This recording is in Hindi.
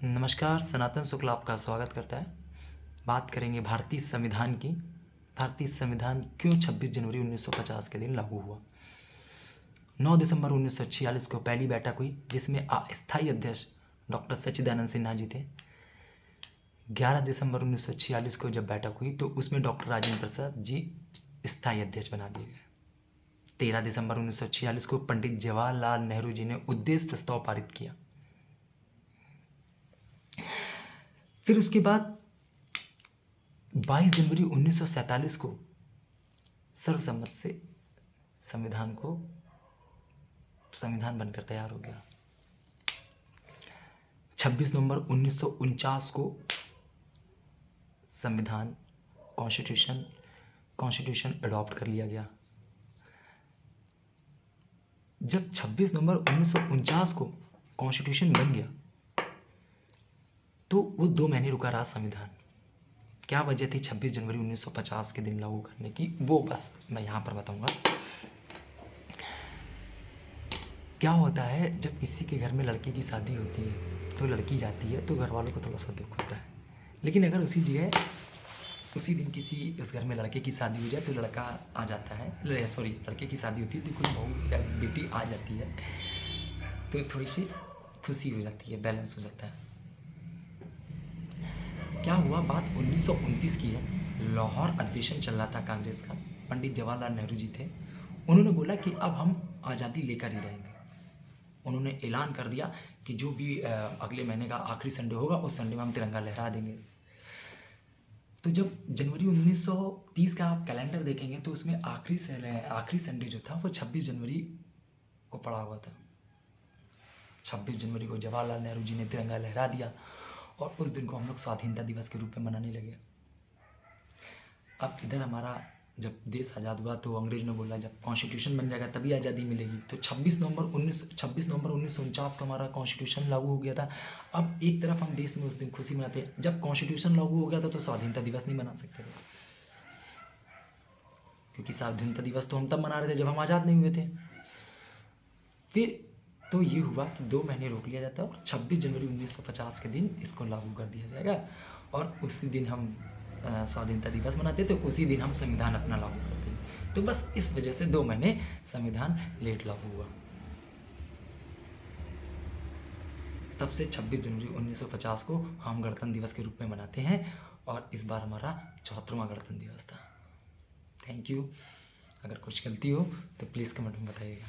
नमस्कार, सनातन शुक्ल आपका स्वागत करता है। बात करेंगे भारतीय संविधान की। भारतीय संविधान क्यों 26 जनवरी 1950 के दिन लागू हुआ। 9 दिसंबर 1946 को पहली बैठक हुई जिसमें अस्थायी अध्यक्ष डॉक्टर सच्चिदानंद सिन्हा जी थे। 11 दिसंबर 1946 को जब बैठक हुई तो उसमें डॉक्टर राजेंद्र प्रसाद जी स्थायी अध्यक्ष बना दिए गए। 13 दिसंबर 1946 को पंडित जवाहरलाल नेहरू जी ने उद्देश्य प्रस्ताव पारित किया। फिर उसके बाद 22 जनवरी 1947 को सर्वसम्मत से संविधान बनकर तैयार हो गया। 26 नवंबर 1949 को संविधान कॉन्स्टिट्यूशन अडॉप्ट कर लिया गया। जब 26 नवंबर 1949 को कॉन्स्टिट्यूशन बन गया तो वो 2 महीने रुका रहा संविधान। क्या वजह थी 26 जनवरी 1950 के दिन लागू करने की, वो बस मैं यहाँ पर बताऊँगा। क्या होता है जब किसी के घर में लड़के की शादी होती है तो लड़की जाती है तो घर वालों को थोड़ा सा दुख होता है, लेकिन अगर उसी दिन किसी उस घर में लड़के की शादी हो जाए तो लड़का आ जाता है, लड़के की शादी होती है तो कोई बहू या बेटी आ जाती है तो थोड़ी सी खुशी हो जाती है, बैलेंस हो जाता है। क्या हुआ, बात 1929 की है। लाहौर अधिवेशन चल रहा था कांग्रेस का। पंडित जवाहरलाल नेहरू जी थे। उन्होंने बोला कि अब हम आज़ादी लेकर ही रहेंगे। उन्होंने ऐलान कर दिया कि जो भी अगले महीने का आखिरी संडे होगा उस संडे में हम तिरंगा लहरा देंगे। तो जब जनवरी 1930 का आप कैलेंडर देखेंगे तो उसमें आखिरी संडे जो था वो 26 जनवरी को पड़ा हुआ था। 26 जनवरी को जवाहरलाल नेहरू जी ने तिरंगा लहरा दिया और उस दिन को हम लोग स्वाधीनता दिवस के रूप में मनाने लगे। अब इधर हमारा जब देश आज़ाद हुआ तो अंग्रेज ने बोला जब कॉन्स्टिट्यूशन बन जाएगा तभी आज़ादी मिलेगी। तो 26 नवंबर 1949 को हमारा कॉन्स्टिट्यूशन लागू हो गया था। अब एक तरफ हम देश में उस दिन खुशी मनाते हैं, जब कॉन्स्टिट्यूशन लागू हो गया था तो स्वाधीनता दिवस नहीं मना सकते थे, क्योंकि स्वाधीनता दिवस तो हम तब मना रहे थे जब हम आज़ाद नहीं हुए थे। फिर तो ये हुआ कि 2 महीने रोक लिया जाता है और 26 जनवरी 1950 के दिन इसको लागू कर दिया जाएगा और उसी दिन हम स्वाधीनता दिवस मनाते तो उसी दिन हम संविधान अपना लागू करते हैं। तो बस इस वजह से 2 महीने संविधान लेट लागू हुआ। तब से 26 जनवरी 1950 को हम गणतंत्र दिवस के रूप में मनाते हैं और इस बार हमारा 74वां गणतंत्र दिवस था। Thank you. अगर कुछ गलती हो तो प्लीज़ कमेंट में बताइएगा।